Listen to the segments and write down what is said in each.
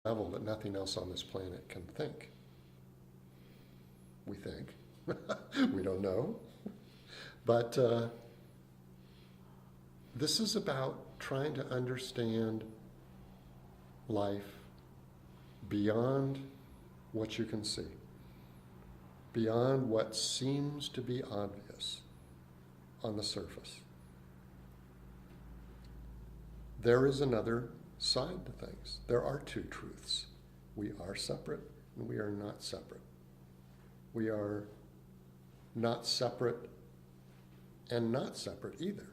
level that nothing else on this planet can think. We think. We don't know. But this is about trying to understand life beyond what you can see, beyond what seems to be obvious on the surface. There is another side to things. There are two truths. We are separate and we are not separate. We are not separate and not separate either.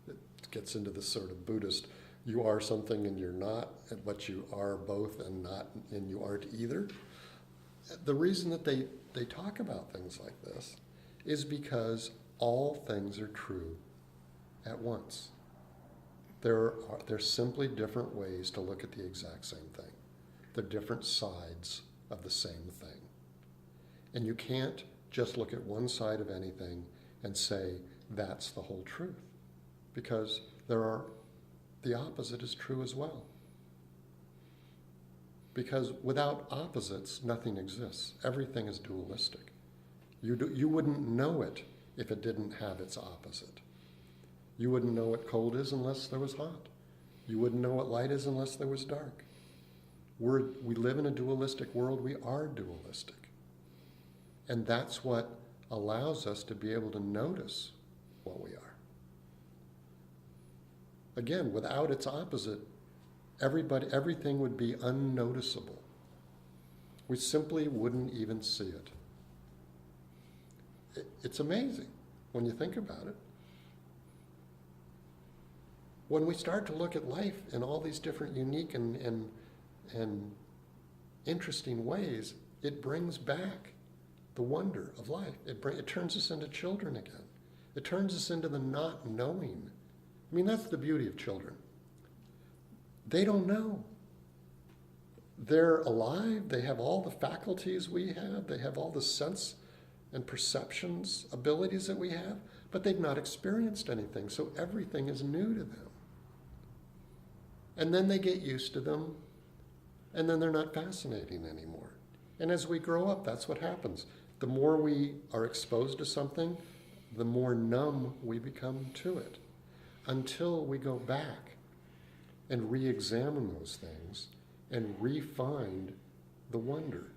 It gets into this sort of Buddhist, you are something and you're not, but you are both and not, and you aren't either. The reason that they talk about things like this is because all things are true at once. They're simply different ways to look at the exact same thing. They're different sides of the same thing. And you can't just look at one side of anything and say that's the whole truth, because the opposite is true as well. Because without opposites, nothing exists. Everything is dualistic. You wouldn't know it if it didn't have its opposite. You wouldn't know what cold is unless there was hot. You wouldn't know what light is unless there was dark. We live in a dualistic world. We are dualistic. And that's what allows us to be able to notice what we are. Again, without its opposite, everything would be unnoticeable. We simply wouldn't even see it. It's amazing when you think about it. When we start to look at life in all these different unique and interesting ways, it brings back the wonder of life. It turns us into children again. It turns us into the not knowing. I mean, that's the beauty of children. They don't know. They're alive. They have all the faculties we have. They have all the sense and perceptions, abilities that we have, but they've not experienced anything, so everything is new to them. And then they get used to them, and then they're not fascinating anymore. And as we grow up, that's what happens. The more we are exposed to something, the more numb we become to it, until we go back and re-examine those things and re-find the wonder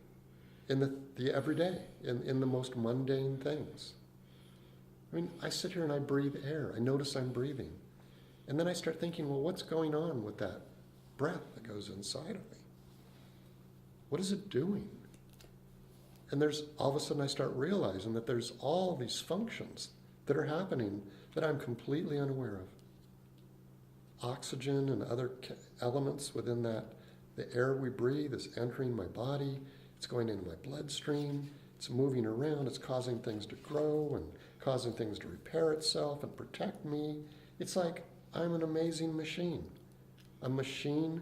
in the everyday, in the most mundane things. I mean, I sit here and I breathe air. I notice I'm breathing. And then I start thinking, well, what's going on with that breath that goes inside of me? What is it doing? And all of a sudden I start realizing that there's all these functions that are happening that I'm completely unaware of. Oxygen and other elements within that, the air we breathe is entering my body, it's going into my bloodstream, it's moving around, it's causing things to grow and causing things to repair itself and protect me. It's like I'm an amazing machine, a machine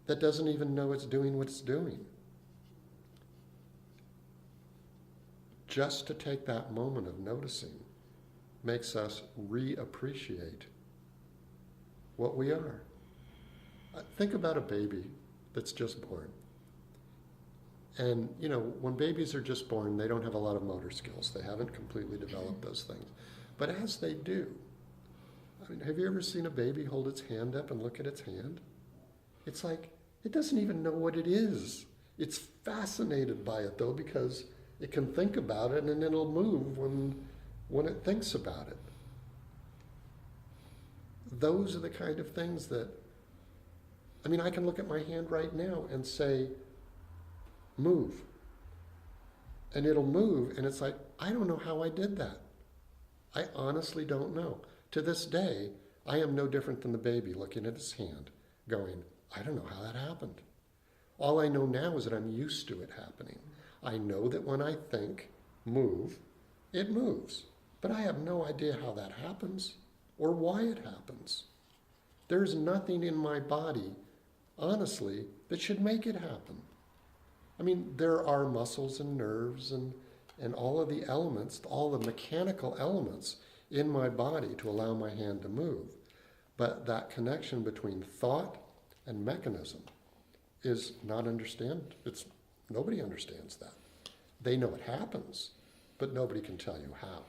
that doesn't even know it's doing what it's doing. Just to take that moment of noticing makes us reappreciate what we are. Think about a baby that's just born. And, when babies are just born, they don't have a lot of motor skills. They haven't completely developed those things. But as they do, have you ever seen a baby hold its hand up and look at its hand? It's like, it doesn't even know what it is. It's fascinated by it, though, because it can think about it and it'll move when it thinks about it. Those are the kind of things that, I can look at my hand right now and say, move. And it'll move, and it's like, I don't know how I did that. I honestly don't know. To this day, I am no different than the baby looking at his hand, going, I don't know how that happened. All I know now is that I'm used to it happening. I know that when I think, move, it moves. But I have no idea how that happens or why it happens. There's nothing in my body, honestly, that should make it happen. There are muscles and nerves and all of the elements, all the mechanical elements in my body to allow my hand to move. But that connection between thought and mechanism is not understand. Nobody understands that. They know it happens, but nobody can tell you how.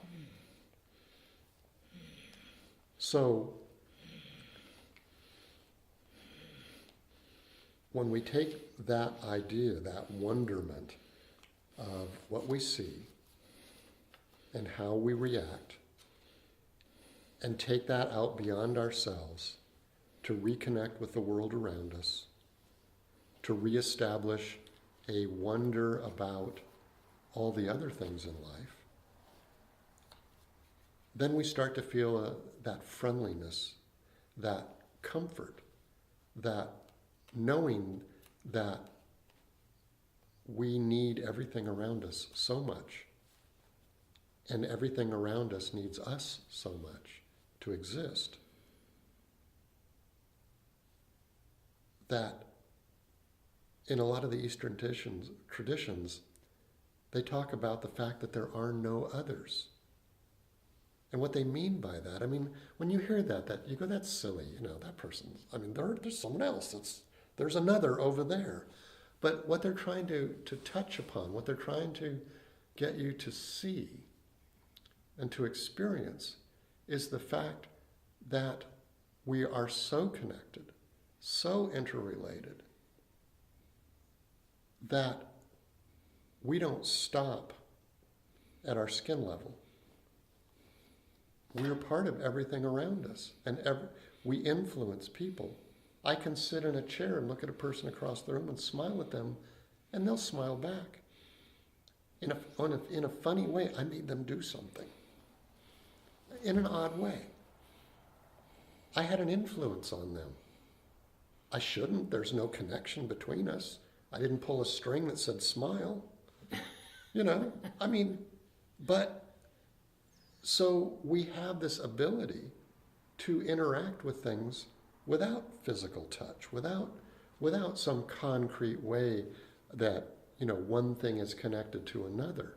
So, when we take that idea, that wonderment of what we see and how we react, and take that out beyond ourselves to reconnect with the world around us, to reestablish a wonder about all the other things in life, then we start to feel that friendliness, that comfort, that knowing that we need everything around us so much, and everything around us needs us so much to exist, that in a lot of the Eastern traditions, they talk about the fact that there are no others. And what they mean by that, I mean, when you hear that you go, that's silly, that person, there's someone else, there's another over there. But what they're trying to touch upon, what they're trying to get you to see and to experience is the fact that we are so connected, so interrelated, that we don't stop at our skin level. We're part of everything around us, and we influence people. I can sit in a chair and look at a person across the room and smile at them, and they'll smile back. In a funny way, I made them do something. In an odd way. I had an influence on them. I shouldn't. There's no connection between us. I didn't pull a string that said smile. But so we have this ability to interact with things without physical touch, without some concrete way that, one thing is connected to another.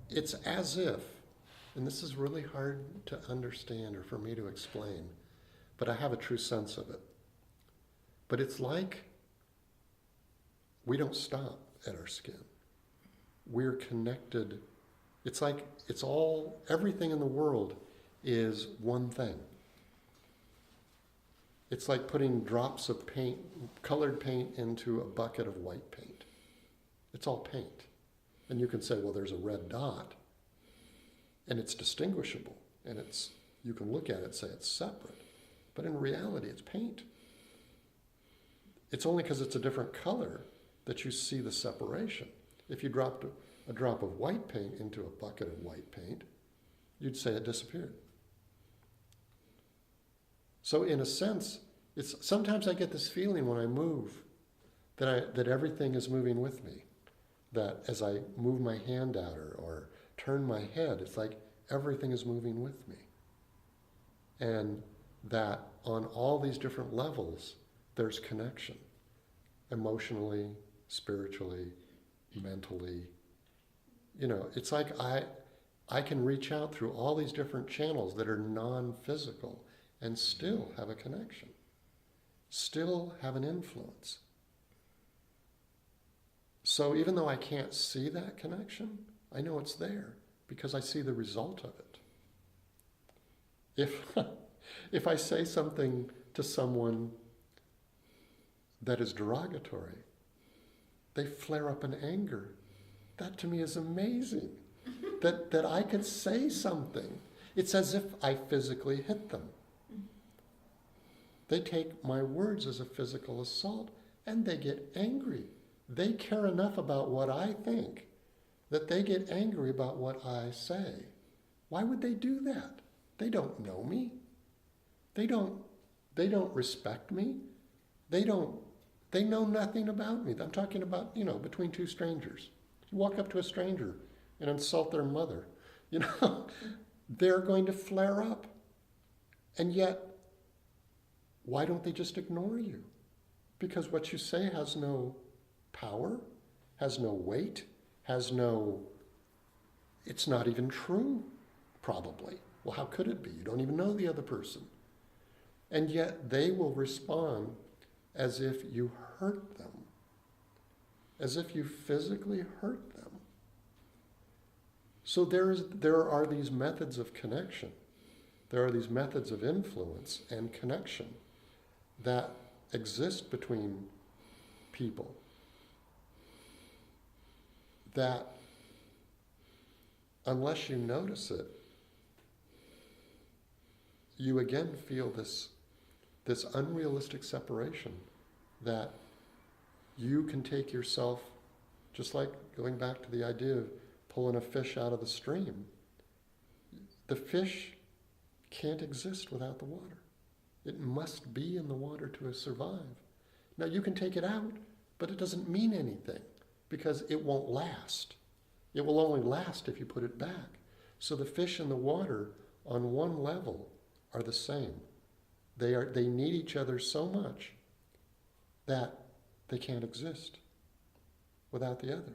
It's as if, and this is really hard to understand or for me to explain, but I have a true sense of it. But it's like we don't stop at our skin. We're connected. It's like everything in the world is one thing. It's like putting drops of paint, colored paint, into a bucket of white paint. It's all paint. And you can say, well, there's a red dot, and it's distinguishable, and you can look at it and say it's separate. But in reality, it's paint. It's only because it's a different color that you see the separation. If you dropped a drop of white paint into a bucket of white paint, you'd say it disappeared. So in a sense, sometimes I get this feeling when I move that everything is moving with me. That as I move my hand out or turn my head, it's like everything is moving with me. And that on all these different levels, there's connection. Emotionally, spiritually, mentally. It's like I can reach out through all these different channels that are non-physical and still have a connection, still have an influence. So even though I can't see that connection, I know it's there because I see the result of it. If I say something to someone that is derogatory, they flare up in anger. That to me is amazing. that I could say something. It's as if I physically hit them. They take my words as a physical assault and they get angry. They care enough about what I think that they get angry about what I say. Why would they do that? They don't know me. They don't respect me. They know nothing about me. I'm talking about, between two strangers. You walk up to a stranger and insult their mother, they're going to flare up. And yet, why don't they just ignore you? Because what you say has no power, has no weight, it's not even true, probably. Well, how could it be? You don't even know the other person. And yet they will respond as if you hurt them, as if you physically hurt them. So there are these methods of connection. There are these methods of influence and connection that exist between people that, unless you notice it, you again feel this unrealistic separation, that you can take yourself, just like going back to the idea of pulling a fish out of the stream. The fish can't exist without the water. It must be in the water to survive. Now you can take it out, but it doesn't mean anything because it won't last. It will only last if you put it back. So the fish and the water on one level are the same. They need each other so much that they can't exist without the other.